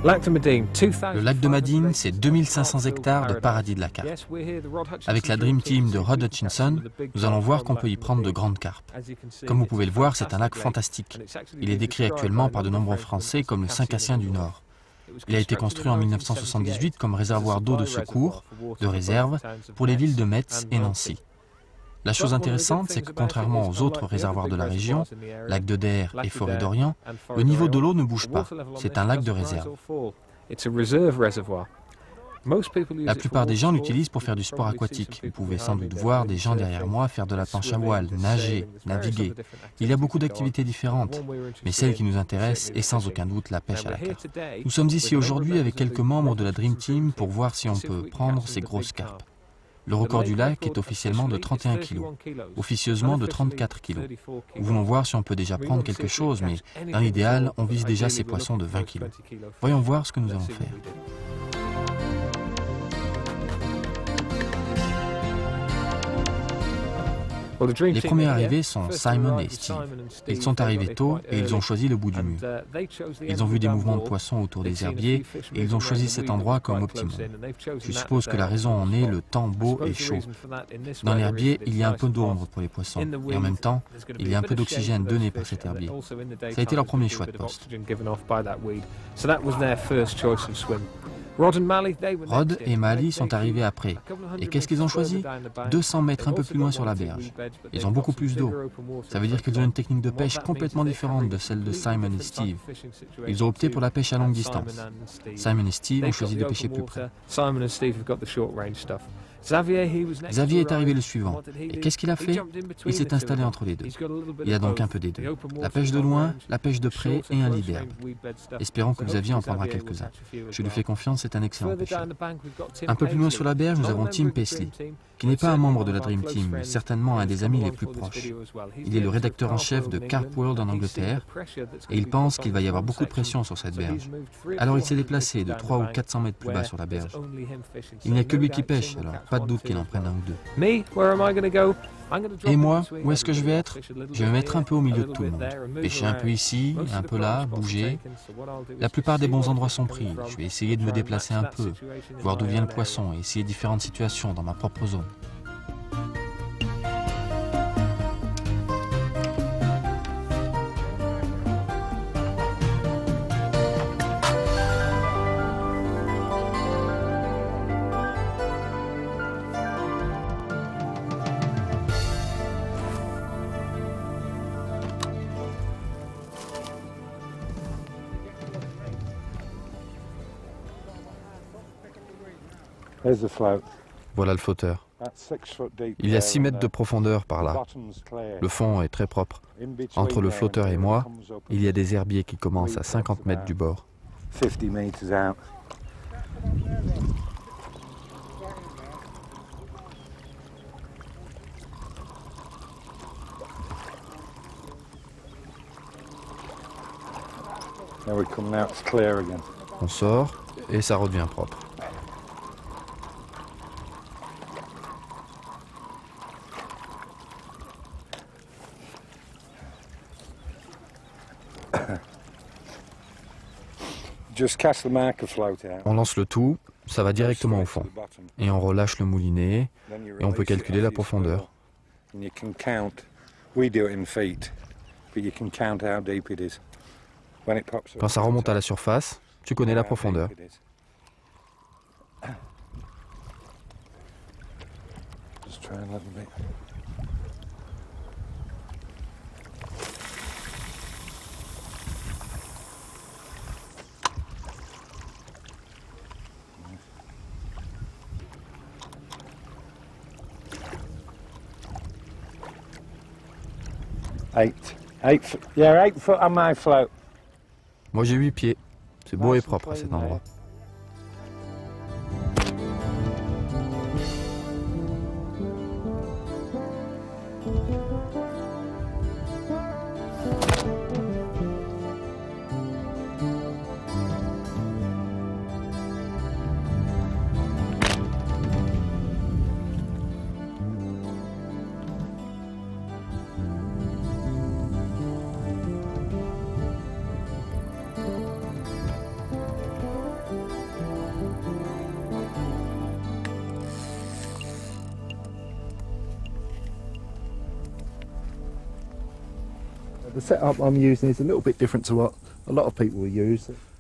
Le lac de Madine, c'est 2500 hectares de paradis de la carpe. Avec la Dream Team de Rod Hutchinson, nous allons voir qu'on peut y prendre de grandes carpes. Comme vous pouvez le voir, c'est un lac fantastique. Il est décrit actuellement par de nombreux Français comme le Saint-Cassien du Nord. Il a été construit en 1978 comme réservoir d'eau de secours, de réserve, pour les villes de Metz et Nancy. La chose intéressante, c'est que contrairement aux autres réservoirs de la région, lac de Der et forêt d'Orient, le niveau de l'eau ne bouge pas. C'est un lac de réserve. La plupart des gens l'utilisent pour faire du sport aquatique. Vous pouvez sans doute voir des gens derrière moi faire de la planche à voile, nager, naviguer. Il y a beaucoup d'activités différentes, mais celle qui nous intéresse est sans aucun doute la pêche à la carpe. Nous sommes ici aujourd'hui avec quelques membres de la Dream Team pour voir si on peut prendre ces grosses carpes. Le record du lac est officiellement de 31 kg, officieusement de 34 kg. Nous voulons voir si on peut déjà prendre quelque chose, mais dans l'idéal, on vise déjà ces poissons de 20 kg. Voyons voir ce que nous allons faire. Les premiers arrivés sont Simon et Steve. Ils sont arrivés tôt et ils ont choisi le bout du mur. Ils ont vu des mouvements de poissons autour des herbiers et ils ont choisi cet endroit comme optimum. Je suppose que la raison en est le temps beau et chaud. Dans l'herbier, il y a un peu d'ombre pour les poissons et en même temps, il y a un peu d'oxygène donné par cet herbier. Ça a été leur premier choix de poste. Rod et Mali sont arrivés après. Et qu'est-ce qu'ils ont choisi? 200 mètres un peu plus loin sur la berge. Ils ont beaucoup plus d'eau. Ça veut dire qu'ils ont une technique de pêche complètement différente de celle de Simon et Steve. Ils ont opté pour la pêche à longue distance. Simon et Steve ont choisi de pêcher plus près. Xavier est arrivé le suivant. Et qu'est-ce qu'il a fait? Il s'est installé entre les deux. Il a donc un peu des deux. La pêche de loin, la pêche de près et un lit d'herbe. Espérons que Xavier en prendra quelques-uns. Je lui fais confiance, c'est un excellent pêcheur. Un peu plus loin sur la berge, nous avons Tim Paisley, qui n'est pas un membre de la Dream Team, mais certainement un des amis les plus proches. Il est le rédacteur en chef de Carp World en Angleterre et il pense qu'il va y avoir beaucoup de pression sur cette berge. Alors il s'est déplacé de 300 ou 400 mètres plus bas sur la berge. Il n'y a que lui qui pêche, alors pas de doute qu'il en prenne un ou deux. Et moi, où est-ce que je vais être? Je vais me mettre un peu au milieu de tout le monde. Pêcher un peu ici, un peu là, bouger. La plupart des bons endroits sont pris. Je vais essayer de me déplacer un peu, voir d'où vient le poisson et essayer différentes situations dans ma propre zone. Voilà le flotteur. Il y a 6 mètres de profondeur par là. Le fond est très propre. Entre le flotteur et moi, il y a des herbiers qui commencent à 50 mètres du bord. On sort et ça redevient propre. On lance le tout, ça va directement au fond. Et on relâche le moulinet et on peut calculer la profondeur. Quand ça remonte à la surface, tu connais la profondeur. Moi j'ai 8 pieds. C'est beau et propre à cet endroit.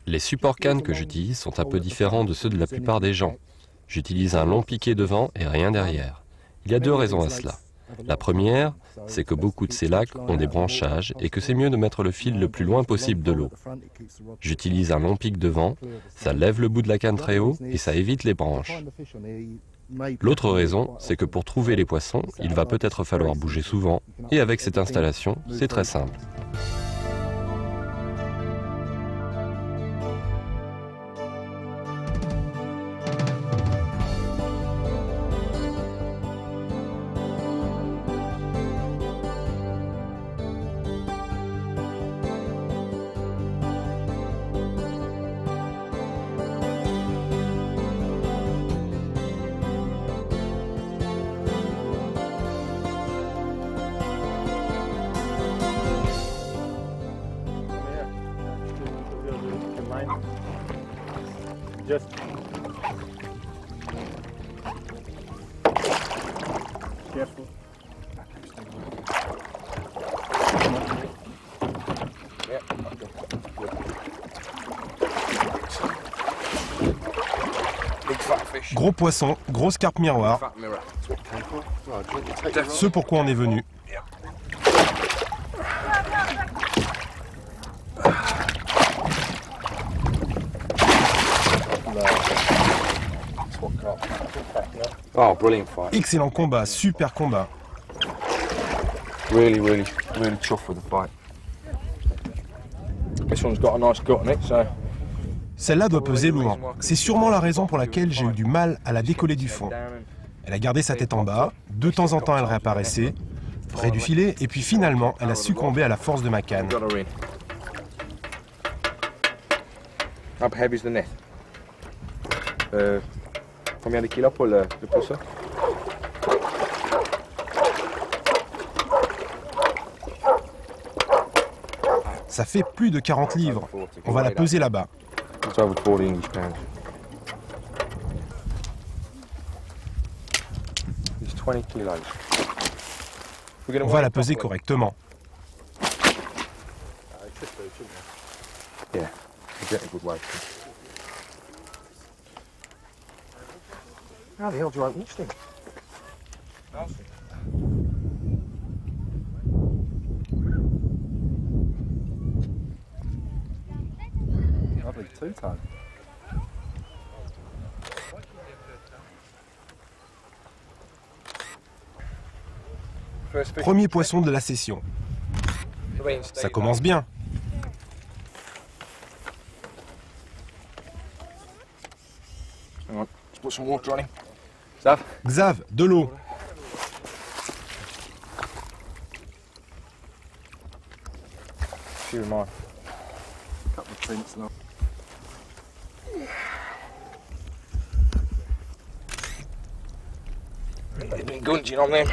Les supports cannes que j'utilise sont un peu différents de ceux de la plupart des gens. J'utilise un long piquet devant et rien derrière. Il y a deux raisons à cela. La première, c'est que beaucoup de ces lacs ont des branchages et que c'est mieux de mettre le fil le plus loin possible de l'eau. J'utilise un long pic devant, ça lève le bout de la canne très haut et ça évite les branches. L'autre raison, c'est que pour trouver les poissons, il va peut-être falloir bouger souvent et avec cette installation, c'est très simple. Just careful. Gros poisson, grosse carpe miroir. Ce pourquoi on est venu. Excellent combat, super combat. Really tough with the fight. This one's got a nice gut on it, so. Celle-là doit peser lourd. C'est sûrement la raison pour laquelle j'ai eu du mal à la décoller du fond. Elle a gardé sa tête en bas, de temps en temps elle réapparaissait, près du filet, et puis finalement elle a succombé à la force de ma canne. How heavy is the net? Combien de kilos pour le pousser? Ça fait plus de 40 livres. On va la peser là-bas. It's over 40 English pounds. It's 20 kilos. On va la peser correctement. Yeah, we'll get a good weight. How the hell do you open this thing? Lovely two-tone. Premier poisson de la session. Ça commence bien. Hang on, let's put some water on him. Xav, de l'eau. Few of mine. Couple of prints now. They've been gunging on them.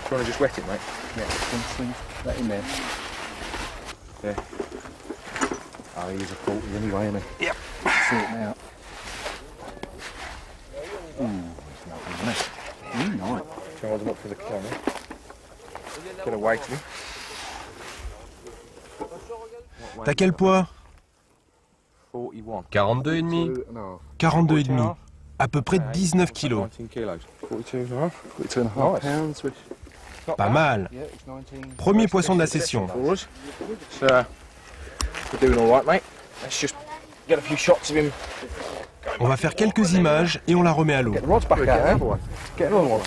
Do you want to just wet it, mate? Yeah, let him in. Yeah. Oh, he's a 40 anyway, isn't he? Yep. Sort him out. It's lovely, isn't it? Nice. Can I hold him up for the camera? Get a weight to him. T'as quel poids? 41. 42,5. 42,5. À peu près 19 kilos. 19 kilos. 42 and a half pounds. Pas mal. Premier poisson de la session. So, we're doing all right, mate. Let's just get a few shots of him. On va faire quelques images et on la remet à l'eau. Get the rods back out, eh? Get another one.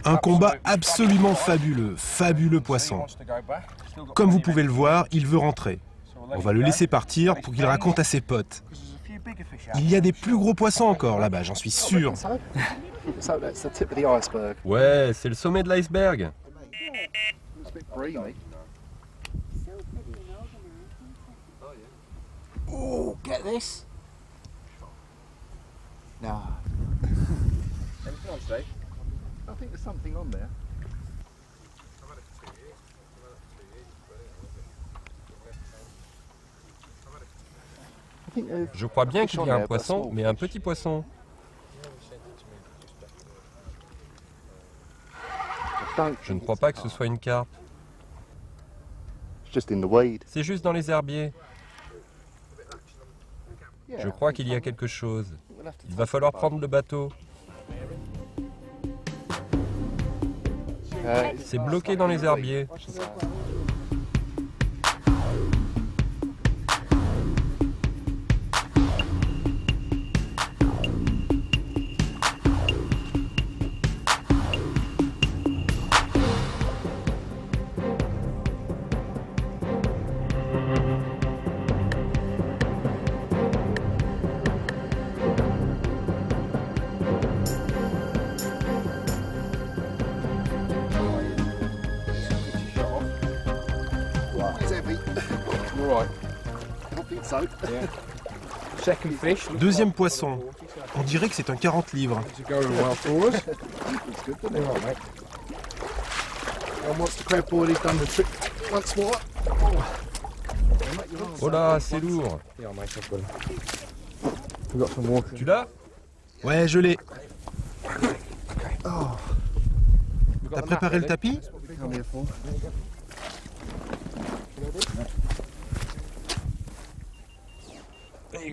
Un combat absolument fabuleux, fabuleux poisson. Comme vous pouvez le voir, il veut rentrer. On va le laisser partir pour qu'il raconte à ses potes. Il y a des plus gros poissons encore là-bas, j'en suis sûr. Ouais, c'est le sommet de l'iceberg. Oh, get this. No. Anything on today? I think there's something on there. Je crois bien qu'il y a un poisson, mais un petit poisson. Je ne crois pas que ce soit une carpe. C'est juste dans les herbiers. Je crois qu'il y a quelque chose. Il va falloir prendre le bateau. C'est bloqué dans les herbiers. Deuxième poisson. On dirait que c'est un 40 livres. Oh là, c'est lourd. Tu l'as? Ouais, je l'ai. T'as préparé le tapis?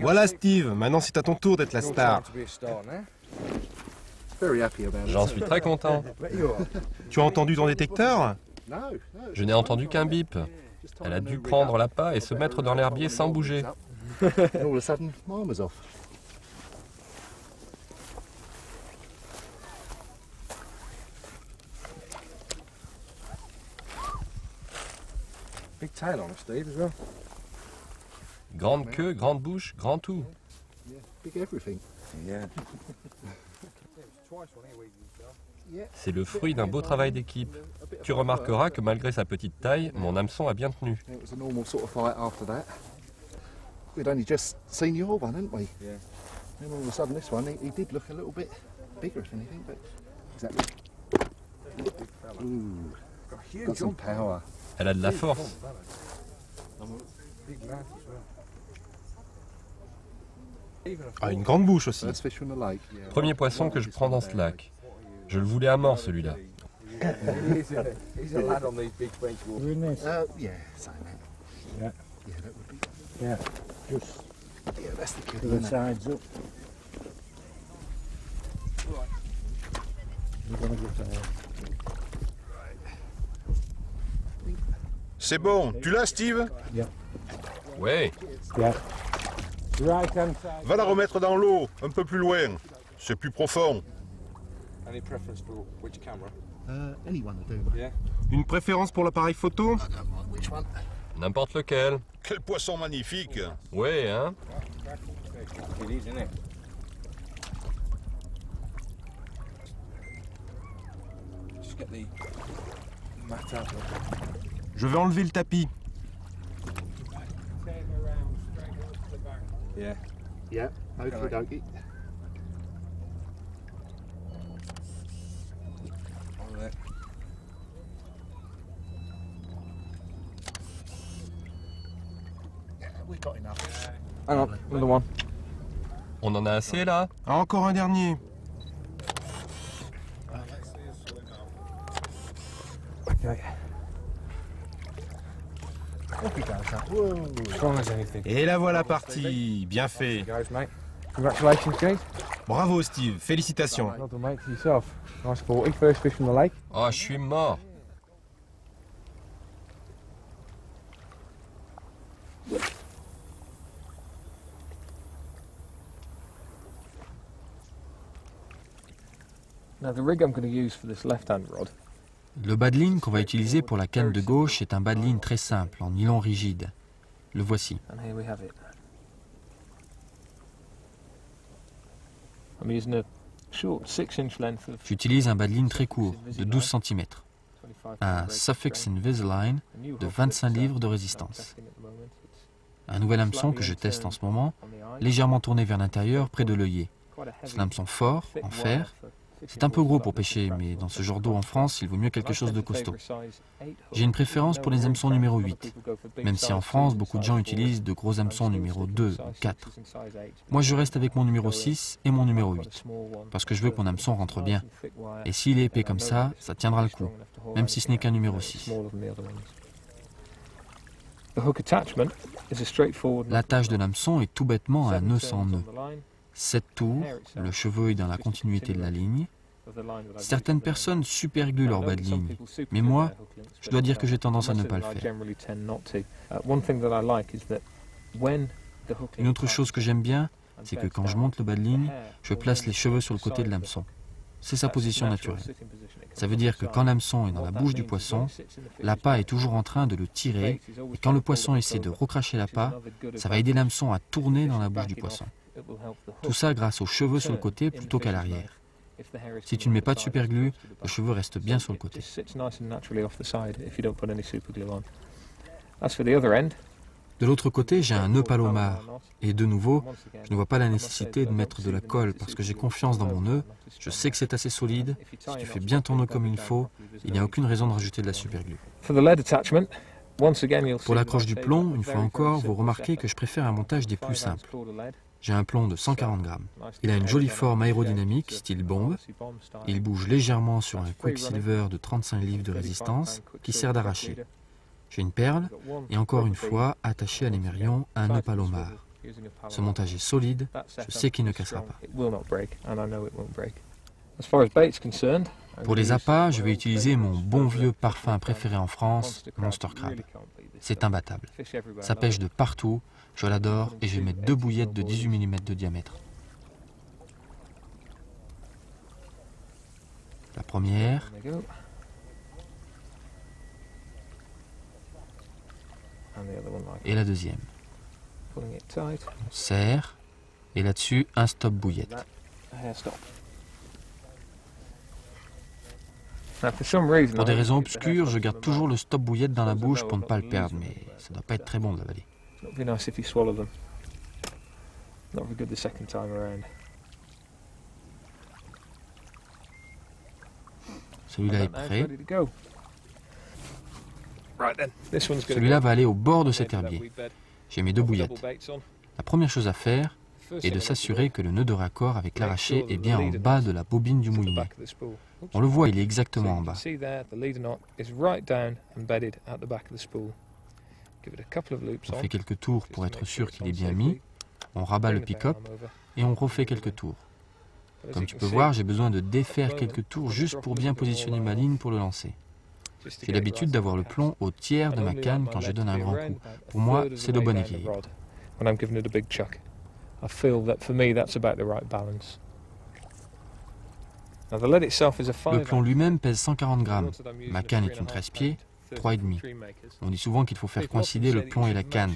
Voilà Steve, maintenant c'est à ton tour d'être la star. J'en suis très content. Tu as entendu ton détecteur? Je n'ai entendu qu'un bip. Elle a dû prendre l'appât et se mettre dans l'herbier sans bouger. Grande queue, grande bouche, grand tout. C'est le fruit d'un beau travail d'équipe. Tu remarqueras que malgré sa petite taille, mon hameçon a bien tenu. Elle a de la force. Ah, une grande bouche aussi. Premier poisson que je prends dans ce lac. Je le voulais à mort celui-là. C'est bon, tu l'as Steve? Ouais. Va la remettre dans l'eau, un peu plus loin. C'est plus profond. Une préférence pour l'appareil photo? N'importe lequel. Quel poisson magnifique! Ouais, hein? Je vais enlever le tapis. On en a assez là? Ah, encore un dernier. Et la voilà partie. Bien fait. Bravo Steve, félicitations. Oh, je suis mort. Le bas de ligne qu'on va utiliser pour la canne de gauche est un bas de ligne très simple, en nylon rigide. Le voici. J'utilise un bas de ligne très court, de 12 cm. Un Suffolk Invisalign de 25 livres de résistance. Un nouvel hameçon que je teste en ce moment, légèrement tourné vers l'intérieur près de l'œillet. C'est un hameçon fort, en fer. C'est un peu gros pour pêcher, mais dans ce genre d'eau en France, il vaut mieux quelque chose de costaud. J'ai une préférence pour les hameçons numéro 8, même si en France, beaucoup de gens utilisent de gros hameçons numéro 2 ou 4. Moi, je reste avec mon numéro 6 et mon numéro 8, parce que je veux que mon hameçon rentre bien. Et s'il est épais comme ça tiendra le coup, même si ce n'est qu'un numéro 6. L'attache de l'hameçon est tout bêtement un nœud sans nœud. 7 tours, le cheveu est dans la continuité de la ligne. Certaines personnes supergluent leur bas de ligne, mais moi, je dois dire que j'ai tendance à ne pas le faire. Une autre chose que j'aime bien, c'est que quand je monte le bas de ligne, je place les cheveux sur le côté de l'hameçon. C'est sa position naturelle. Ça veut dire que quand l'hameçon est dans la bouche du poisson, l'appât est toujours en train de le tirer, et quand le poisson essaie de recracher l'appât, ça va aider l'hameçon à tourner dans la bouche du poisson. Tout ça grâce aux cheveux sur le côté plutôt qu'à l'arrière. Si tu ne mets pas de superglue, le cheveu reste bien sur le côté. De l'autre côté, j'ai un nœud palomar. Et de nouveau, je ne vois pas la nécessité de mettre de la colle parce que j'ai confiance dans mon nœud. Je sais que c'est assez solide. Si tu fais bien ton nœud comme il faut, il n'y a aucune raison de rajouter de la superglue. Pour l'accroche du plomb, une fois encore, vous remarquez que je préfère un montage des plus simples. J'ai un plomb de 140 grammes. Il a une jolie forme aérodynamique, style bombe. Il bouge légèrement sur un Quicksilver de 35 livres de résistance qui sert d'arraché. J'ai une perle et encore une fois attaché à l'émerion un nœud palomar. Ce montage est solide, je sais qu'il ne cassera pas. Pour les appâts, je vais utiliser mon bon vieux parfum préféré en France, Monster Crab. C'est imbattable. Ça pêche de partout, je l'adore et je vais mettre 2 bouillettes de 18 mm de diamètre. La première. Et la deuxième. On serre et là-dessus un stop bouillette. Pour des raisons obscures, je garde toujours le stop bouillette dans la bouche pour ne pas le perdre, mais ça ne doit pas être très bon de l'avaler. Celui-là est prêt. Celui-là va aller au bord de cet herbier. J'ai mes 2 bouillettes. La première chose à faire est de s'assurer que le nœud de raccord avec l'arraché est bien en bas de la bobine du moulinet. On le voit, il est exactement en bas. On fait quelques tours pour être sûr qu'il est bien mis. On rabat le pick-up et on refait quelques tours. Comme tu peux voir, j'ai besoin de défaire quelques tours juste pour bien positionner ma ligne pour le lancer. J'ai l'habitude d'avoir le plomb au tiers de ma canne quand je donne un grand coup. Pour moi, c'est le bon équilibre. Le plomb lui-même pèse 140 grammes. Ma canne est une 13 pieds, 3,5. On dit souvent qu'il faut faire coïncider le plomb et la canne.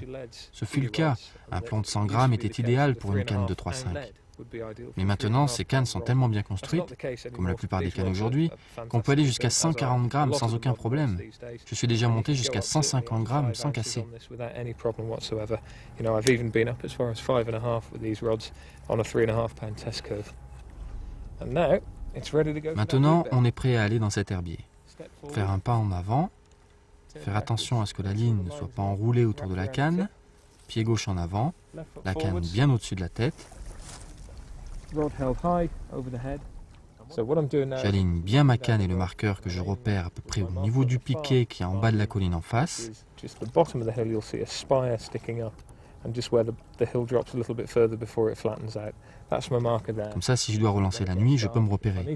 Ce fut le cas. Un plomb de 100 grammes était idéal pour une canne de 3,5. Mais maintenant, ces cannes sont tellement bien construites, comme la plupart des cannes aujourd'hui, qu'on peut aller jusqu'à 140 grammes sans aucun problème. Je suis déjà monté jusqu'à 150 grammes sans casser. Maintenant, on est prêt à aller dans cet herbier. Faire un pas en avant, faire attention à ce que la ligne ne soit pas enroulée autour de la canne, pied gauche en avant, la canne bien au-dessus de la tête. J'aligne bien ma canne et le marqueur que je repère à peu près au niveau du piquet qui est en bas de la colline en face. Comme ça, si je dois relancer la nuit, je peux me repérer.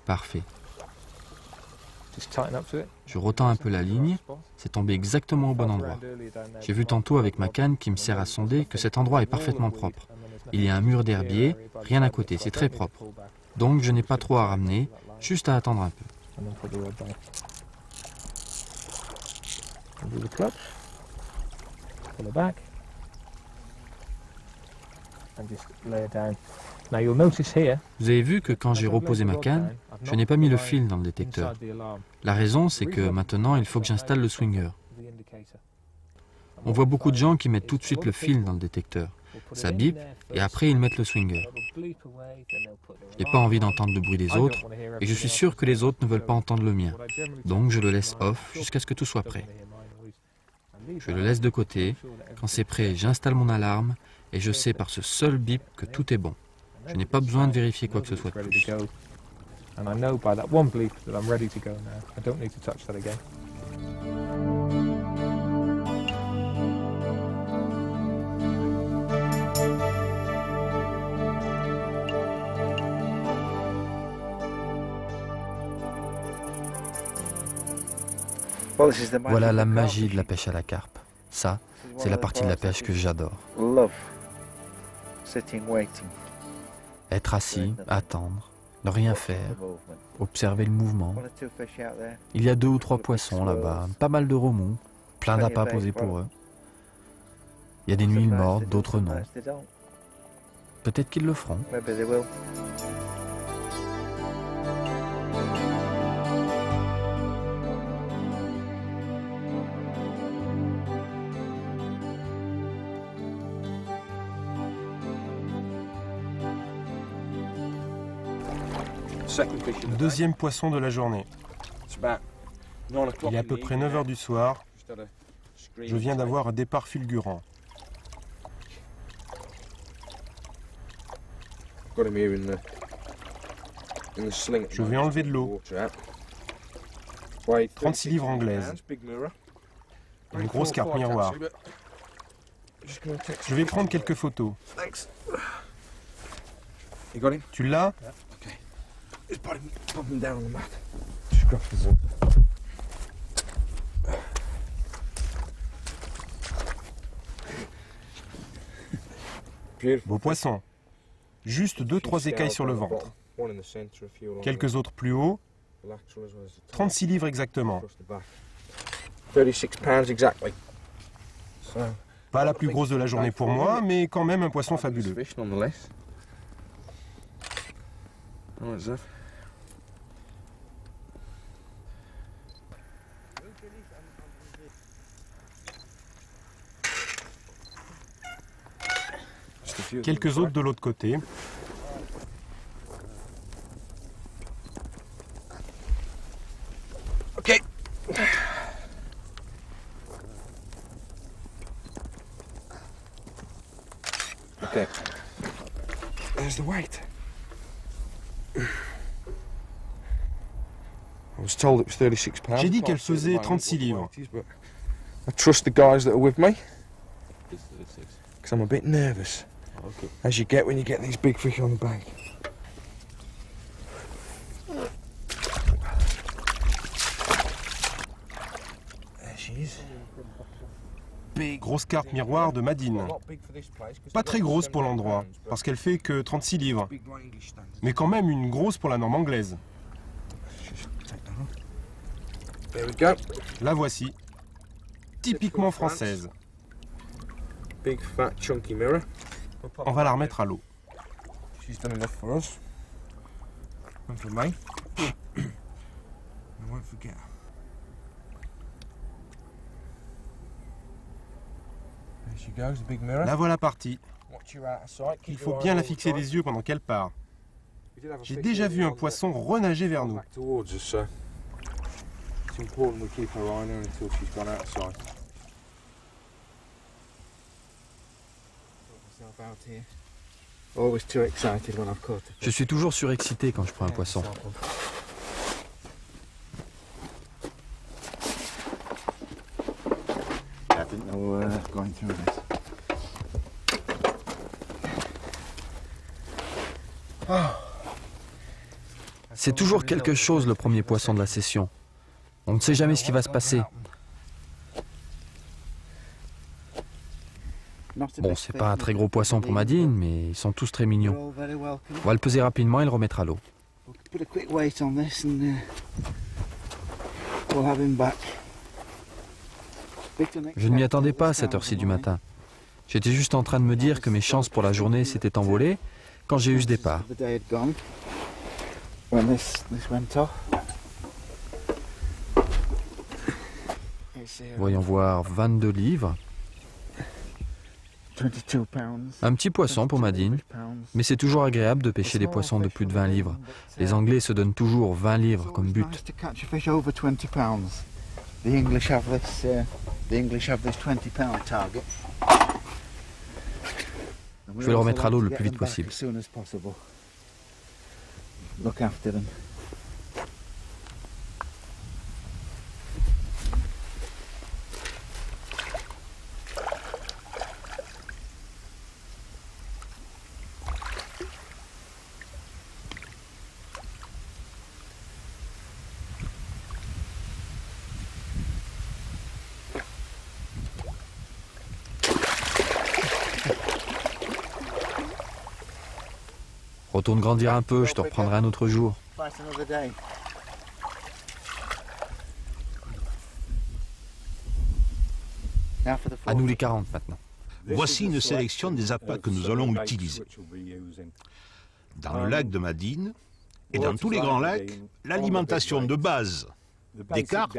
Parfait. Je retends un peu la ligne, c'est tombé exactement au bon endroit. J'ai vu tantôt avec ma canne qui me sert à sonder que cet endroit est parfaitement propre. Il y a un mur d'herbier, rien à côté, c'est très propre. Donc je n'ai pas trop à ramener, juste à attendre un peu. Vous avez vu que quand j'ai reposé ma canne, je n'ai pas mis le fil dans le détecteur. La raison, c'est que maintenant, il faut que j'installe le swinger. On voit beaucoup de gens qui mettent tout de suite le fil dans le détecteur. Ça bip, et après ils mettent le swinger. Je n'ai pas envie d'entendre le bruit des autres, et je suis sûr que les autres ne veulent pas entendre le mien. Donc je le laisse off jusqu'à ce que tout soit prêt. Je le laisse de côté. Quand c'est prêt, j'installe mon alarme, et je sais par ce seul bip que tout est bon. Je n'ai pas besoin de vérifier quoi que ce soit de plus. Voilà la magie de la pêche à la carpe. Ça, c'est la partie de la pêche que j'adore. Être assis, attendre, ne rien faire, observer le mouvement. Il y a 2 ou 3 poissons là-bas, pas mal de remous, plein d'appâts posés pour eux. Il y a des nuits ils mordent, d'autres non. Peut-être qu'ils le feront. Deuxième poisson de la journée. Il est à peu près 9 h du soir. Je viens d'avoir un départ fulgurant. Je vais enlever de l'eau. 36 livres anglaises. Une grosse carpe miroir. Je vais prendre quelques photos. Tu l'as? Beau poisson. Juste 2-3 écailles sur le ventre. Quelques autres plus haut. 36 livres exactement. Pas la plus grosse de la journée pour moi, mais quand même un poisson fabuleux. Quelques autres de l'autre côté. Ok. Okay. There's the weight. J'ai dit qu'elle faisait 36 livres. I trust the guys that are with me. Because I'm a bit nervous. As you get when you get these big fish on the bank. There she is. Grosse carpe miroir de Madine. Pas très grosse pour l'endroit, parce qu'elle fait que 36 livres. Mais quand même une grosse pour la norme anglaise. La voici. Typiquement française. On va la remettre à l'eau. La voilà partie. Il faut bien la fixer des yeux pendant qu'elle part. J'ai déjà vu un poisson renager vers nous. Je suis toujours surexcité quand je prends un poisson. C'est toujours quelque chose le premier poisson de la session. On ne sait jamais ce qui va se passer. Bon, c'est pas un très gros poisson pour Madine, mais ils sont tous très mignons. On va le peser rapidement et le remettre à l'eau. Je ne m'y attendais pas à cette heure-ci du matin. J'étais juste en train de me dire que mes chances pour la journée s'étaient envolées quand j'ai eu ce départ. Voyons voir, 22 livres. Un petit poisson pour Madine, mais c'est toujours agréable de pêcher des poissons de plus de 20 livres. Les Anglais se donnent toujours 20 livres comme but. Je vais le remettre à l'eau le plus vite possible. Retourne grandir un peu, je te reprendrai un autre jour. À nous les 40 maintenant. Voici une sélection des appâts que nous allons utiliser. Dans le lac de Madine et dans tous les grands lacs, l'alimentation de base des carpes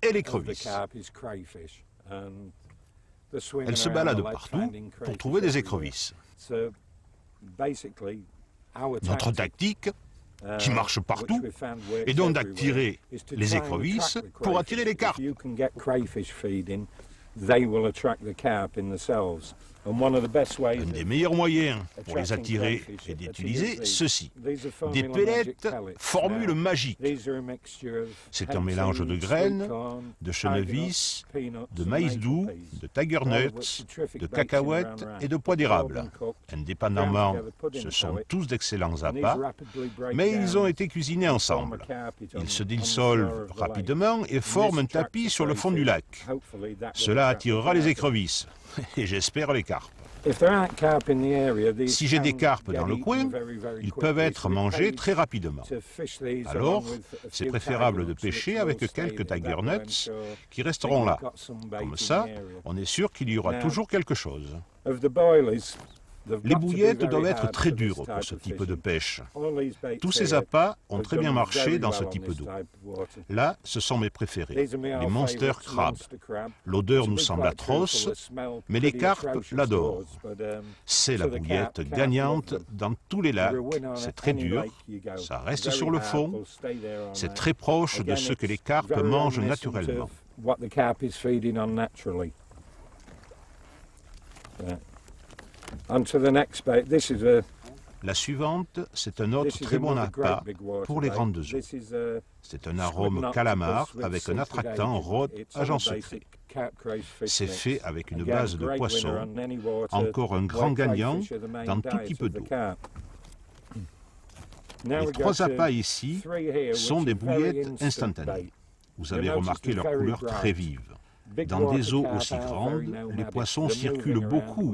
est l'écrevisse. Elle se balade partout pour trouver des écrevisses. Notre tactique, qui marche partout, est donc d'attirer les écrevisses pour attirer les carpes. Un des meilleurs moyens pour les attirer est d'utiliser ceci, des pellets formule magique. C'est un mélange de graines, de chènevis, de maïs doux, de tiger nuts, de cacahuètes et de pois d'érable. Indépendamment, ce sont tous d'excellents appâts, mais ils ont été cuisinés ensemble. Ils se dissolvent rapidement et forment un tapis sur le fond du lac. Cela attirera les écrevisses, et j'espère les carpes. Si j'ai des carpes dans le coin, ils peuvent être mangés très rapidement. Alors, c'est préférable de pêcher avec quelques tiger nuts qui resteront là. Comme ça, on est sûr qu'il y aura toujours quelque chose. Les bouillettes doivent être très dures pour ce type de pêche. Tous ces appâts ont très bien marché dans ce type d'eau. Là, ce sont mes préférés, les monster crabs. L'odeur nous semble atroce, mais les carpes l'adorent. C'est la bouillette gagnante dans tous les lacs. C'est très dur, ça reste sur le fond, c'est très proche de ce que les carpes mangent naturellement. La suivante, c'est un autre très bon appât pour les grandes eaux. C'est un arôme calamar avec un attractant rhode agent secret. C'est fait avec une base de poisson, encore un grand gagnant dans tout type d'eau. Les trois appâts ici sont des bouillettes instantanées. Vous avez remarqué leur couleur très vive. Dans des eaux aussi grandes, les poissons circulent beaucoup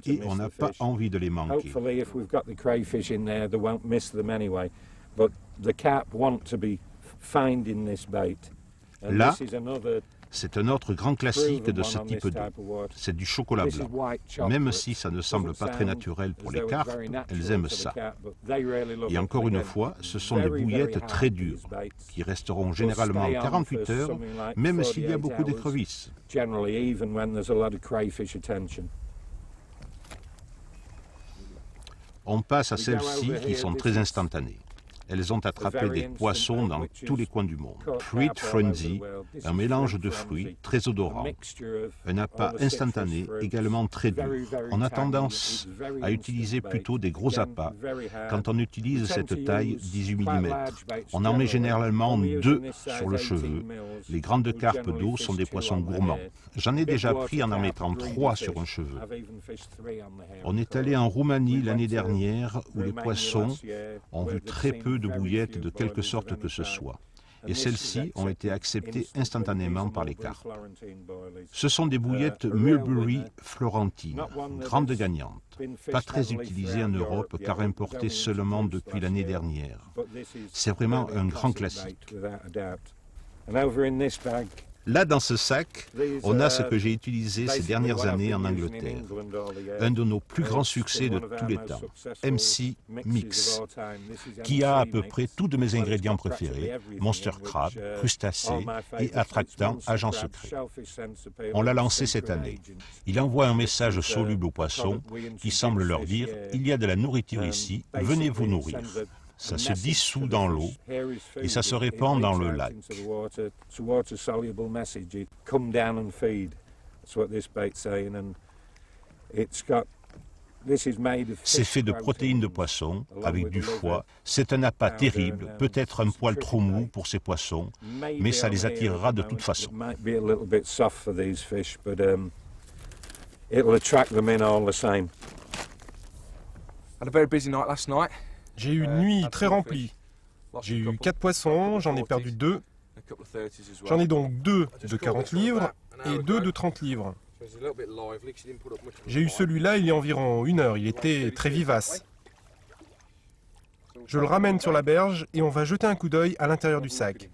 et on n'a pas envie de les manquer. Là, c'est un autre grand classique de ce type d'eau. C'est du chocolat blanc. Même si ça ne semble pas très naturel pour les carpes, elles aiment ça. Et encore une fois, ce sont des bouillettes très dures, qui resteront généralement 48 heures, même s'il y a beaucoup d'écrevisses. On passe à celles-ci qui sont très instantanées. Elles ont attrapé des poissons dans tous les coins du monde. Fruit Frenzy, un mélange de fruits très odorant. Un appât instantané également très dur. On a tendance à utiliser plutôt des gros appâts quand on utilise cette taille 18 mm. On en met généralement 2 sur le cheveu. Les grandes carpes d'eau sont des poissons gourmands. J'en ai déjà pris en mettant 3 sur un cheveu. On est allé en Roumanie l'année dernière où les poissons ont vu très peu de bouillettes de quelque sorte que ce soit. Et celles-ci ont été acceptées instantanément par les carpes. Ce sont des bouillettes Mulberry Florentine, grandes gagnantes, pas très utilisées en Europe car importées seulement depuis l'année dernière. C'est vraiment un grand classique. Là, dans ce sac, on a ce que j'ai utilisé ces dernières années en Angleterre. Un de nos plus grands succès de tous les temps, MC Mix, qui a à peu près tous de mes ingrédients préférés, monster crab, crustacés et attractants agents secrets. On l'a lancé cette année. Il envoie un message soluble aux poissons qui semble leur dire « Il y a de la nourriture ici, venez vous nourrir ». Ça se dissout dans l'eau et ça se répand dans le lac. C'est fait de protéines de poisson avec du foie. C'est un appât terrible, peut-être un poil trop mou pour ces poissons, mais ça les attirera de toute façon. J'ai eu une nuit très remplie. J'ai eu 4 poissons, j'en ai perdu 2. J'en ai donc 2 de 40 livres et 2 de 30 livres. J'ai eu celui-là il y a environ 1 heure, il était très vivace. Je le ramène sur la berge et on va jeter un coup d'œil à l'intérieur du sac.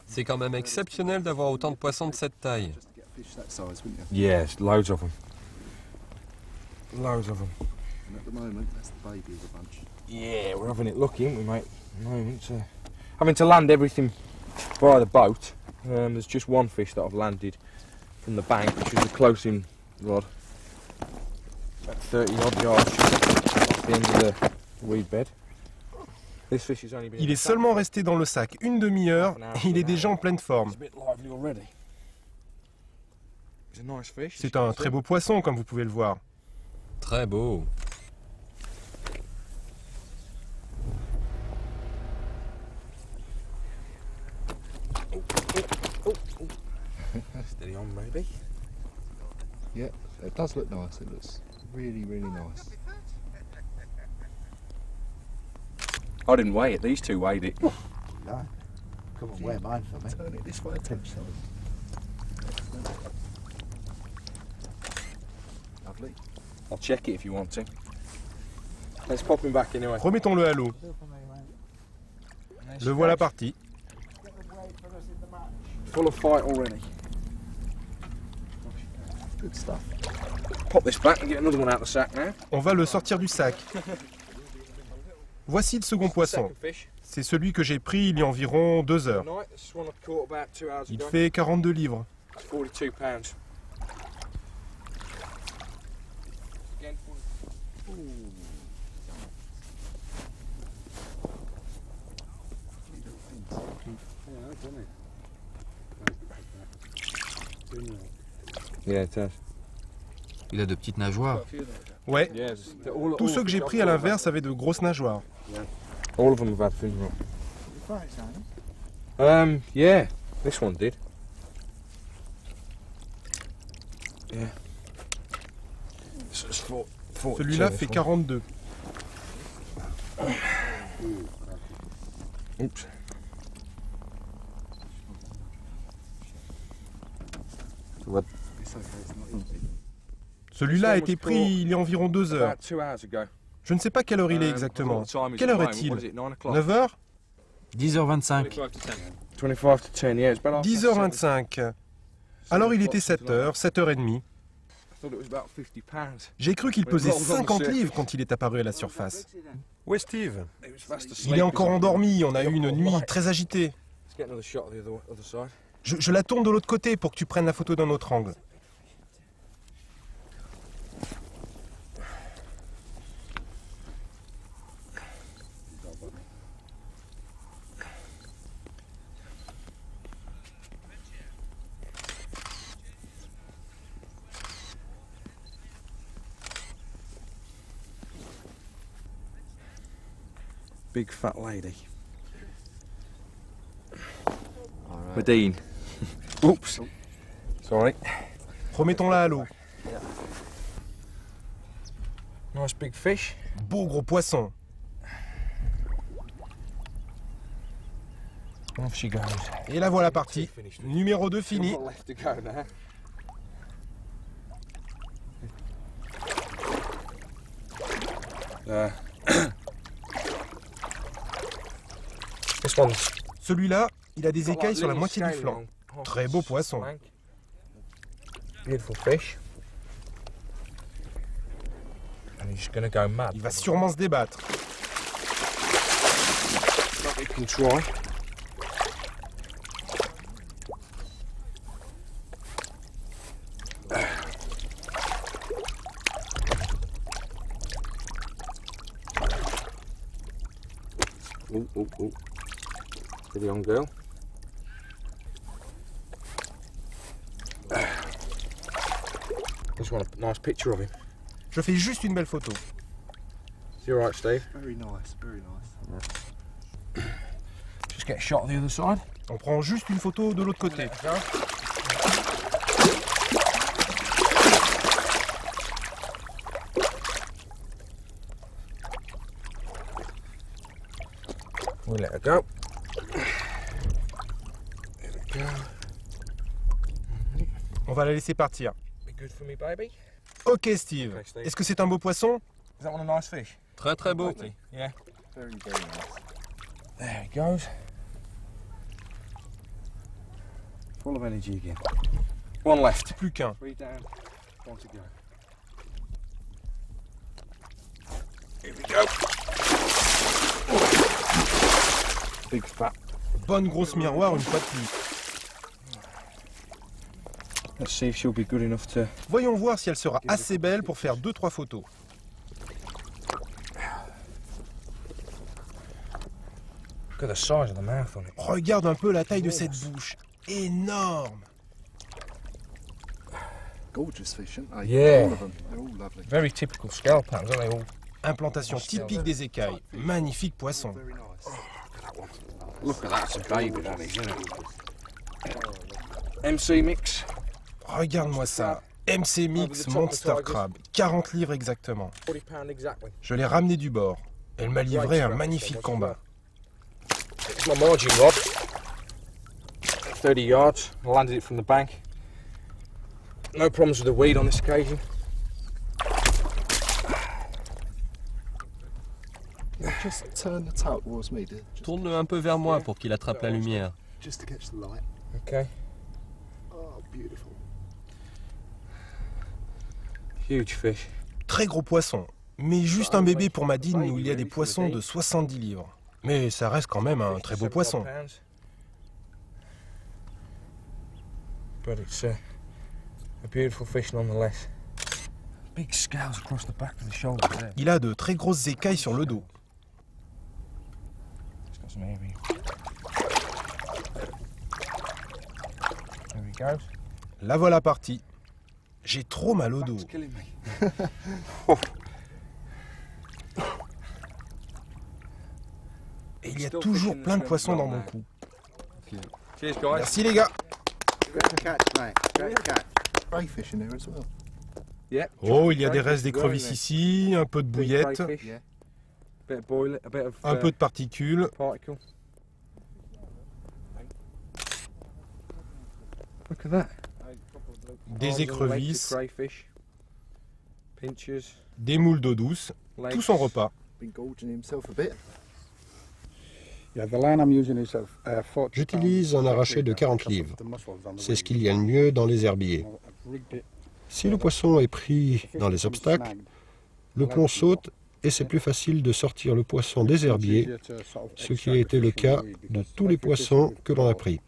C'est quand même exceptionnel d'avoir autant de poissons de cette taille. Yes, loads of them. Loads of them. And at the moment, that's the baby of the bunch. Yeah, we're having it lucky, aren't we, mate? At the moment, having to land everything by the boat. There's just one fish that I've landed from the bank, which is a close-in rod. About 30-odd yards off the end of the weed bed. This fish has only been Il est seulement resté dans le sac une demi-heure et il est déjà en pleine forme. C'est un très beau poisson, comme vous pouvez le voir. Très beau. Steady on, maybe. Yeah, it does look nice. It looks really, really nice. I didn't weigh it, these two weighed it. No. Come on, weigh mine for me. Turn it this way, Lovely. I'll check it if you want to. Let's pop him back anyway. Remettons-le à l'eau. Le voilà parti. Full of fight already. Good stuff. Pop this back and get another one out of the sack now. On va le sortir du sac. Voici le second poisson. C'est celui que j'ai pris il y a environ 2 heures. Il fait 42 livres. 42 pounds. Yeah, it does. Il a de petites nageoires. Ouais, tous ceux que j'ai pris à l'inverse avaient de grosses nageoires. All of them have had fin rot. Yeah, this one did. Yeah. Celui-là fait 42. Oops. Celui-là a été pris il y a environ 2 heures. Je ne sais pas quelle heure il est exactement. Quelle heure est-il? 9 heures? 10h25. 10h25. Alors il était 7 heures, 7h30. J'ai cru qu'il pesait 50 livres quand il est apparu à la surface. Où est Steve? Il est encore endormi, on a eu une nuit très agitée. Je la tourne de l'autre côté pour que tu prennes la photo d'un autre angle. Big fat lady. Medine. Oops. Sorry. Remettons-la à l'eau. Nice big fish. Beau gros poisson. Off she goes. Et la voilà partie. Numéro 2 fini. Left to go now. This one's Celui-là, il a des écailles sur la moitié du flanc. Très beau poisson. Beautiful fish. And he's just gonna go mad. Il va sûrement se débattre. You can try. Oh. Steady on, girl. Just want a nice picture of him. Je fais juste une belle photo. Is he alright, Steve? Very nice, very nice. Just get a shot of the other side. On prend juste une photo de l'autre côté. We'll let her go. There we go. On va la laisser partir. Be good for me, baby. Ok Steve, est-ce que c'est un beau poisson? Is that one a nice fish? Très très beau. Yeah. Very, very nice. There he goes. Full of energy again. One left. Plus qu'un. 3 down, 1 to go. Here we go. Big fat. Bonne grosse miroir une fois de plus. Let's see if she'll be good enough to... Voyons voir si elle sera assez belle pour faire 2-3 photos. Look at the size of the mouth on it. Regarde un peu la taille de cette bouche. Énorme. Gorgeous fish, aren't they? Yeah. All of them. They're all lovely. Very typical scale patterns, aren't they all? Implantation typique des écailles. Magnifique poisson. Very nice. Look at that, it's a baby that is, isn't it? MC Mix. Regarde-moi ça. MC Mix Monster Crab. 40 livres exactement. £40 exactly. Je l'ai ramené du bord. Elle m'a livré un magnifique combat. It's my margin rod. 30 yards. I landed it from the bank. No problems with the weed on this occasion. Just turn the tail towards me, Tourne-le un peu vers moi pour qu'il attrape la lumière. just to catch the light. Okay. Oh, beautiful. Huge fish. Très gros poisson. Mais juste un bébé pour Madine où il y a des poissons de 70 livres. Mais ça reste quand même un très beau poisson. But it's a beautiful fish nonetheless. Big scales across the back of the shoulders there. Il a de très grosses écailles sur le dos. It's got some hairy. There he goes. La voilà partie. J'ai trop mal au dos. It's killing me. Et il y a toujours plein de poissons dans mon cou. Cheers, guys. Merci les gars. Great catch, mate. Great catch. Crayfish in there as well. Yeah. Oh, il y a des restes d'écrevisses ici, un peu de bouillette, Yeah. Bit of boil, a bit of un peu de particules. particle. Look at that. Des écrevisses, Crayfish. Pinchers. des moules d'eau douce, Legs. tout son repas. Been gorging himself a bit. J'utilise un arraché de 40 livres. C'est ce qu'il y a de mieux dans les herbiers. Si le poisson est pris dans les obstacles, le plomb saute et c'est plus facile de sortir le poisson des herbiers, ce qui a été le cas de tous les poissons que l'on a pris.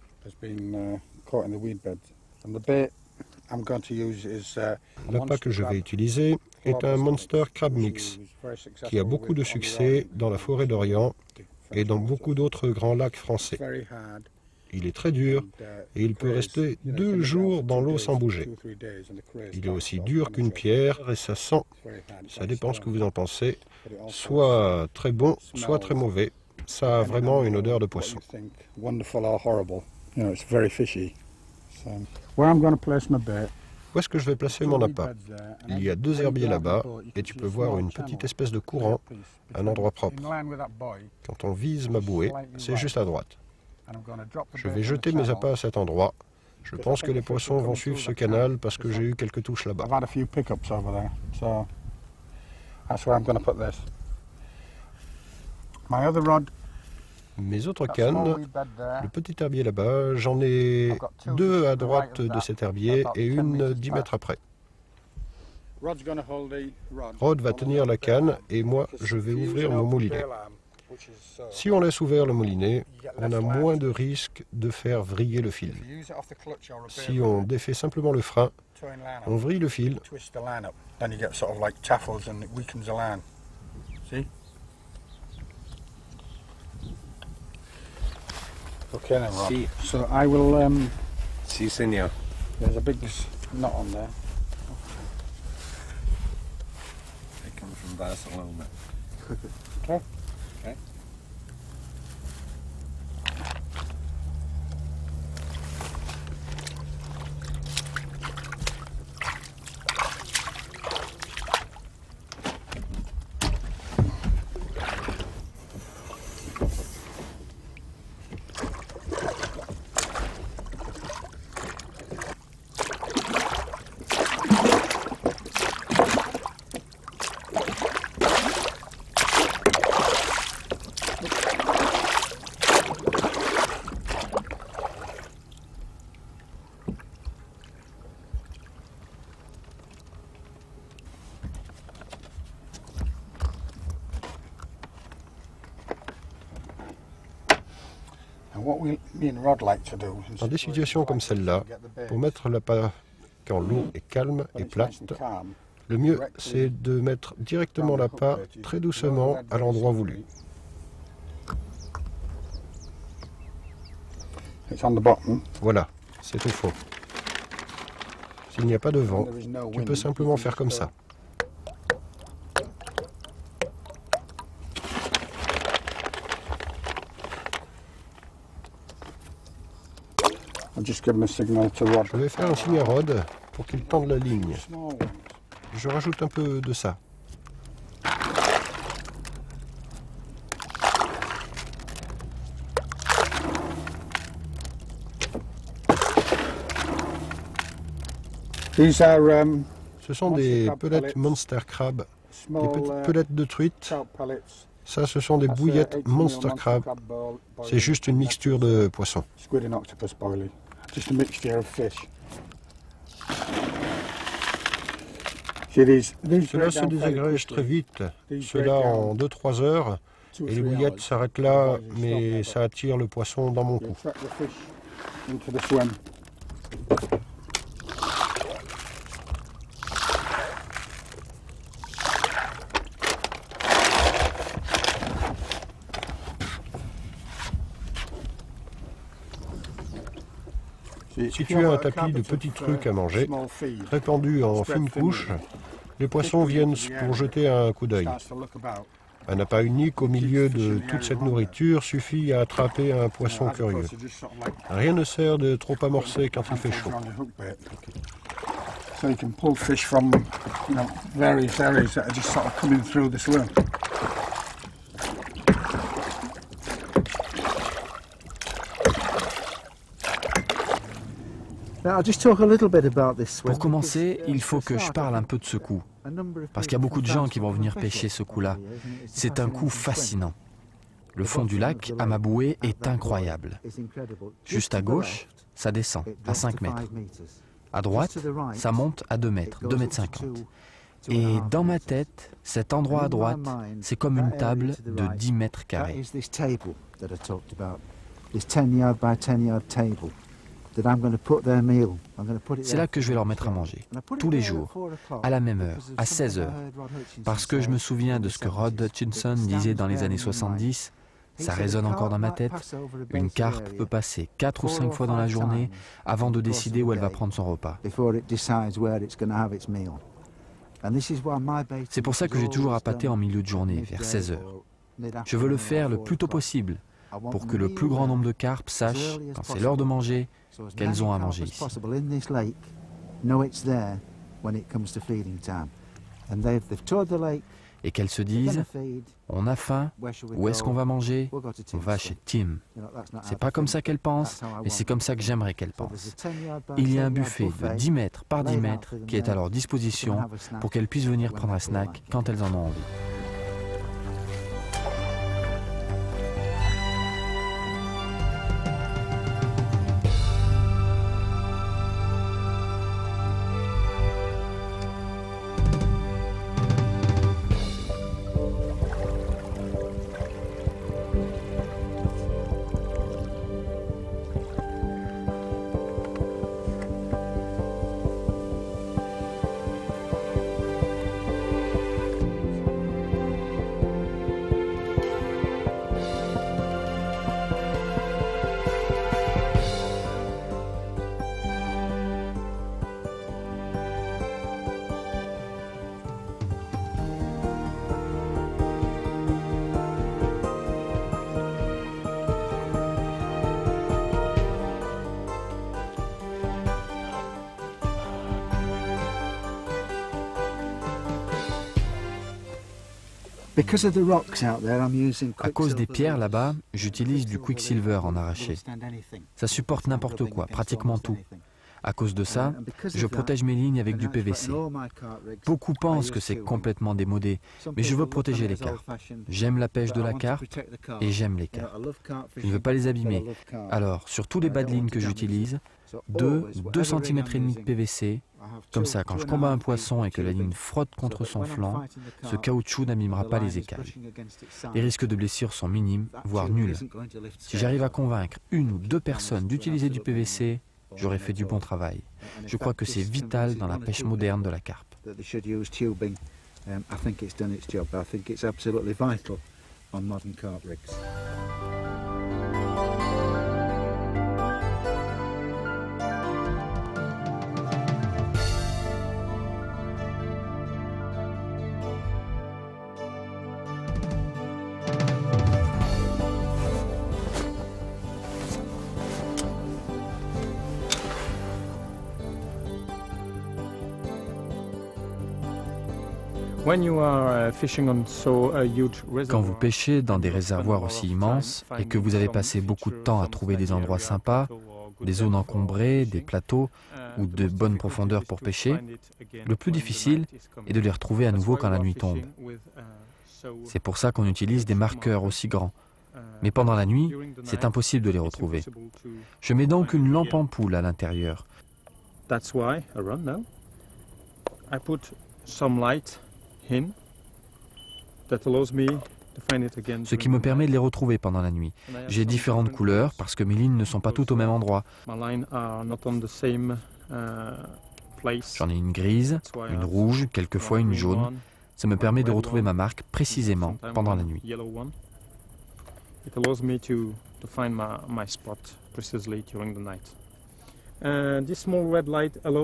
L'appât que je vais utiliser est un Monster Crab Mix, qui a beaucoup de succès dans la forêt d'Orient et dans beaucoup d'autres grands lacs français. Il est très dur et il peut rester 2 jours dans l'eau sans bouger. Il est aussi dur qu'une pierre et ça sent, ça dépend ce que vous en pensez, soit très bon, soit très mauvais. Ça a vraiment une odeur de poisson. Où est-ce que je vais placer mon appât? Il y a 2 herbiers là-bas et tu peux voir une petite espèce de courant, un endroit propre. Quand on vise ma bouée, c'est juste à droite. Je vais jeter mes appâts à cet endroit. Je pense que les poissons vont suivre ce canal parce que j'ai eu quelques touches là-bas. Mes autres cannes, le petit herbier là-bas, j'en ai 2 à droite de cet herbier et une 10 mètres après. Rod va tenir la canne et moi je vais ouvrir mon moulinet. Si on laisse ouvert le moulinet, on a moins de risque de faire vriller le fil. Si on défait simplement le frein, on vrille le fil. Okay then, Rob. So I will. Si, senor. There's a big knot on there. They come from Barcelona. Okay. Okay. Dans des situations comme celle-là, pour mettre l'appât quand l'eau est calme et plate, le mieux c'est de mettre directement l'appât très doucement à l'endroit voulu. Voilà, c'est au fond. S'il n'y a pas de vent, tu peux simplement faire comme ça. Je vais faire un signe à Rod pour qu'il tende la ligne. Je rajoute un peu de ça. Ce sont des pellets Monster Crab, des petites pellets de truite. Ça, ce sont des bouillettes Monster Crab. C'est juste une mixture de poisson. Cela se désagrège très vite, cela en 2-3 heures, et les bouillettes s'arrêtent là, mais ça attire le poisson dans mon cou. Si tu as un tapis de petits trucs à manger, répandu en fines couches, les poissons viennent pour jeter un coup d'œil. Un appât unique au milieu de toute cette nourriture suffit à attraper un poisson curieux. Rien ne sert de trop amorcer quand il fait chaud. Pour commencer, il faut que je parle un peu de ce coup, parce qu'il y a beaucoup de gens qui vont venir pêcher ce coup-là. C'est un coup fascinant. Le fond du lac, à ma bouée, est incroyable. Juste à gauche, ça descend à 5 mètres. À droite, ça monte à 2 mètres, 2 mètres 50. Et dans ma tête, cet endroit à droite, c'est comme une table de 10 mètres carrés. C'est là que je vais leur mettre à manger, tous les jours, à la même heure, à 16 heures. Parce que je me souviens de ce que Rod Hutchinson disait dans les années 70, ça résonne encore dans ma tête. Une carpe peut passer 4 ou 5 fois dans la journée avant de décider où elle va prendre son repas. C'est pour ça que j'ai toujours appâté en milieu de journée, vers 16 heures. Je veux le faire le plus tôt possible, pour que le plus grand nombre de carpes sachent, quand c'est l'heure de manger, qu'elles ont à manger ici. Et qu'elles se disent, on a faim, où est-ce qu'on va manger? On va chez Tim. C'est pas comme ça qu'elles pensent, mais c'est comme ça que j'aimerais qu'elles pensent. Il y a un buffet de 10 mètres par 10 mètres qui est à leur disposition pour qu'elles puissent venir prendre un snack quand elles en ont envie. À cause des pierres là-bas, j'utilise du quicksilver en arraché. Ça supporte n'importe quoi, pratiquement tout. À cause de ça, je protège mes lignes avec du PVC. Beaucoup pensent que c'est complètement démodé, mais je veux protéger les carpes. J'aime la pêche de la carpe et j'aime les carpes. Je ne veux pas les abîmer. Alors, sur tous les bas de ligne que j'utilise, 2 cm et demi de PVC. Comme ça, quand je combats un poisson et que la ligne frotte contre son flanc, ce caoutchouc n'abîmera pas les écailles. Les risques de blessure sont minimes, voire nuls. Si j'arrive à convaincre 1 ou 2 personnes d'utiliser du PVC, j'aurais fait du bon travail. Je crois que c'est vital dans la pêche moderne de la carpe. Quand vous pêchez dans des réservoirs aussi immenses et que vous avez passé beaucoup de temps à trouver des endroits sympas, des zones encombrées, des plateaux ou de bonnes profondeurs pour pêcher, le plus difficile est de les retrouver à nouveau quand la nuit tombe. C'est pour ça qu'on utilise des marqueurs aussi grands. Mais pendant la nuit, c'est impossible de les retrouver. Je mets donc une lampe ampoule à l'intérieur. Ce qui me permet de les retrouver pendant la nuit. J'ai différentes couleurs parce que mes lignes ne sont pas toutes au même endroit. J'en ai une grise, une rouge, quelquefois une jaune. Ça me permet de retrouver ma marque précisément pendant la nuit.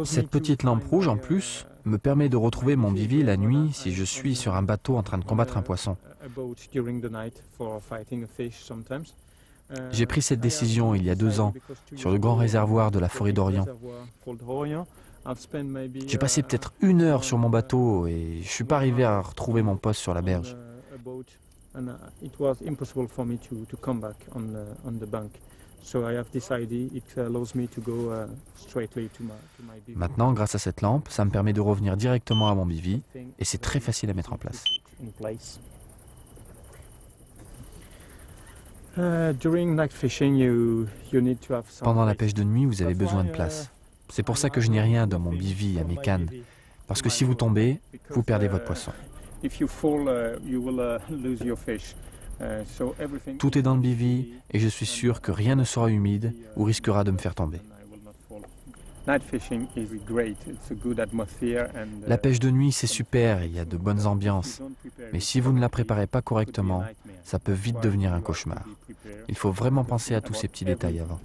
Cette petite lampe rouge, en plus, me permet de retrouver mon bivy la nuit si je suis sur un bateau en train de combattre un poisson. J'ai pris cette décision il y a 2 ans, sur le grand réservoir de la forêt d'Orient. J'ai passé peut-être 1 heure sur mon bateau et je ne suis pas arrivé à retrouver mon poste sur la berge. Maintenant, grâce à cette lampe, ça me permet de revenir directement à mon bivy et c'est très facile à mettre en place. Pendant la pêche de nuit, vous avez besoin de place. C'est pour ça que je n'ai rien dans mon bivy à mes cannes. Parce que si vous tombez, vous perdez votre poisson. Tout est dans le bivy et je suis sûr que rien ne sera humide ou risquera de me faire tomber. La pêche de nuit, c'est super, il y a de bonnes ambiances. Mais si vous ne la préparez pas correctement, ça peut vite devenir un cauchemar. Il faut vraiment penser à tous ces petits détails avant.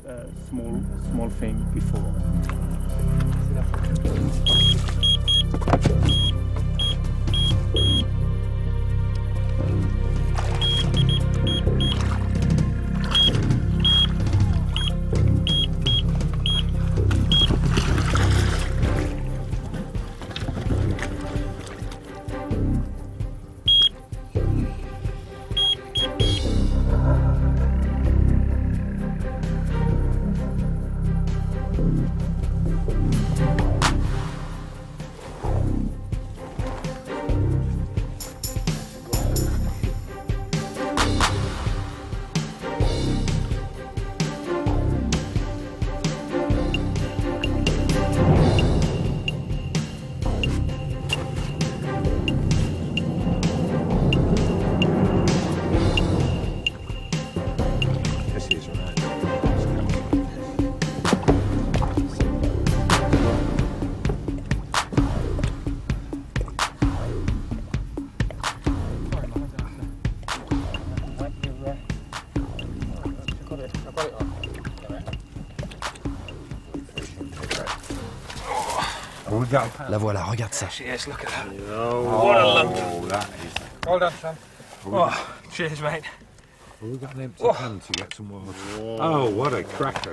La voilà, regarde ça.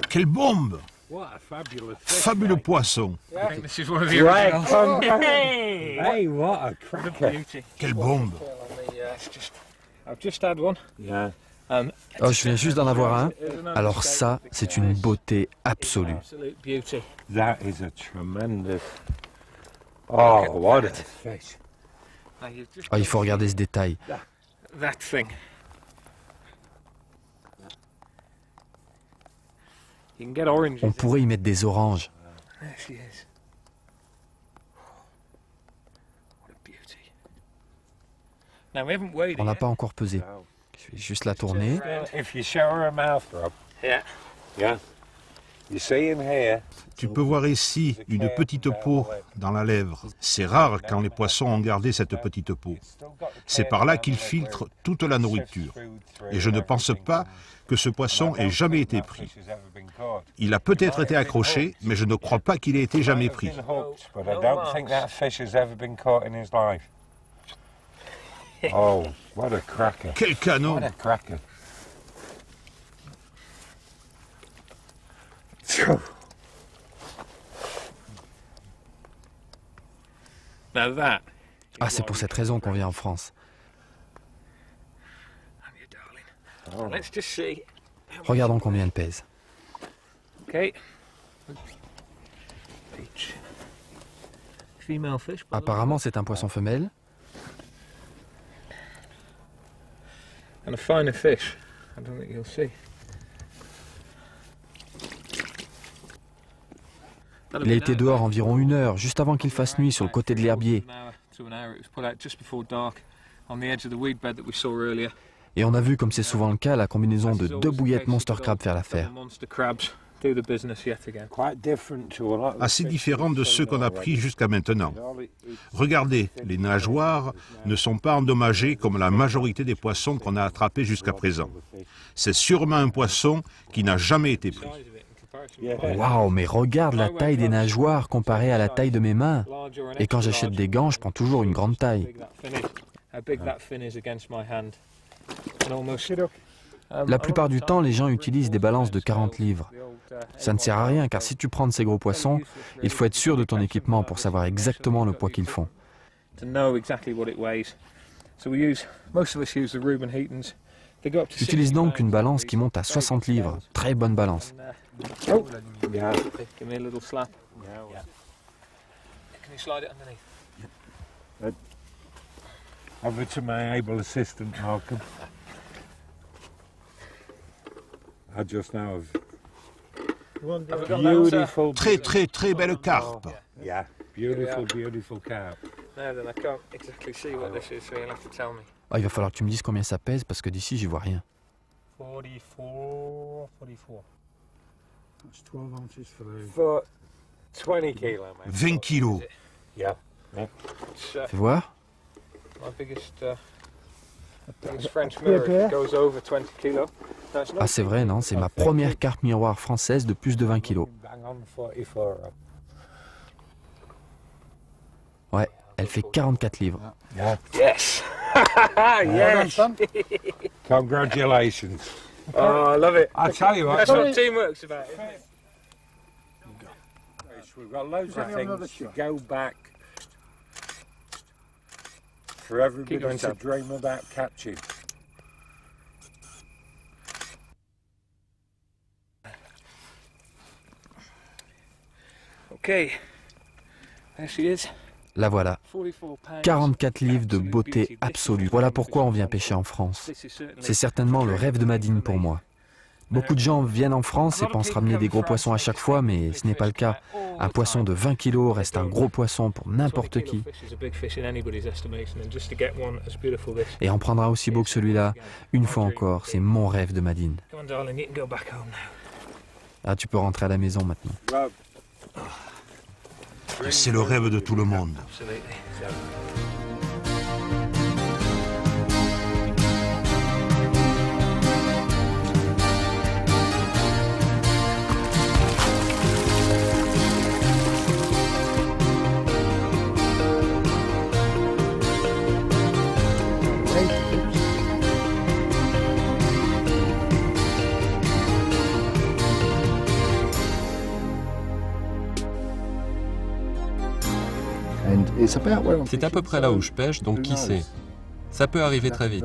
Quelle bombe! Fabuleux poisson! Hey, what a cracker! Quelle bombe! Oh, je viens juste d'en avoir un. Alors ça, c'est une beauté absolue. That is a tremendous. Oh, what a fish! Oh, il faut regarder ce détail. That thing. You can get oranges. On pourrait y mettre des oranges. There she is. What a beauty. Now we haven't weighed On it n'a yet. pas encore pesé. Je vais juste la tourner. If you show her a mouth rub. Yeah. Yeah. You see him here. Tu peux voir ici une petite peau dans la lèvre. C'est rare quand les poissons ont gardé cette petite peau. C'est par là qu'ils filtrent toute la nourriture. Et je ne pense pas que ce poisson ait jamais été pris. Il a peut-être été accroché, mais je ne crois pas qu'il ait été jamais pris. Oh, what a cracker. Quel canon! What a cracker. Now that. Ah, c'est pour cette raison qu'on vient en France. Let's just see. Regardons combien elle pèse. Okay. Peach. Female fish. Apparemment, c'est un poisson femelle. And a finer fish. I don't think you'll see. Il a été dehors environ 1 heure, juste avant qu'il fasse nuit sur le côté de l'herbier. Et on a vu, comme c'est souvent le cas, la combinaison de 2 bouillettes Monster Crab faire l'affaire. Assez différent de ceux qu'on a pris jusqu'à maintenant. Regardez, les nageoires ne sont pas endommagées comme la majorité des poissons qu'on a attrapés jusqu'à présent. C'est sûrement un poisson qui n'a jamais été pris. Waouh, mais regarde la taille des nageoires comparée à la taille de mes mains. Et quand j'achète des gants, je prends toujours une grande taille. La plupart du temps, les gens utilisent des balances de 40 livres. Ça ne sert à rien, car si tu prends de ces gros poissons, il faut être sûr de ton équipement pour savoir exactement le poids qu'ils font. J'utilise donc une balance qui monte à 60 livres. Très bonne balance. Oh, yeah. Give me a little slap. Yeah. Can you slide it underneath? Over to my able assistant, Malcolm. I just now have beautiful, Très belle carpe. Yeah, beautiful carp. No, then I can't exactly see what this is, so you'll have to tell me. Ah, il va falloir que tu me dises combien ça pèse, parce que d'ici, j'y vois rien. 44. That's 12 ounces For 20 kilo, mate. 20 kilos. Yeah. Fais voir. My biggest French mirror goes over 20 kilo. Ah, c'est vrai, non? C'est ma première carpe miroir française de plus de 20 kilos. Ouais, elle fait 44 livres. Yes! Yes! Congratulations. Oh, I love it. I tell you what. That's what teamwork's about, isn't it? We've got loads of things to go back for everybody to dream about catching. Okay, there she is. La voilà. 44 livres de beauté absolue. Voilà pourquoi on vient pêcher en France. C'est certainement le rêve de Madine pour moi. Beaucoup de gens viennent en France et pensent ramener des gros poissons à chaque fois, mais ce n'est pas le cas. Un poisson de 20 kilos reste un gros poisson pour n'importe qui. Et en prendra aussi beau que celui-là. Une fois encore, c'est mon rêve de Madine. Ah, tu peux rentrer à la maison maintenant. C'est le rêve de tout le monde. C'est à peu près là où je pêche, donc qui sait? Ça peut arriver très vite.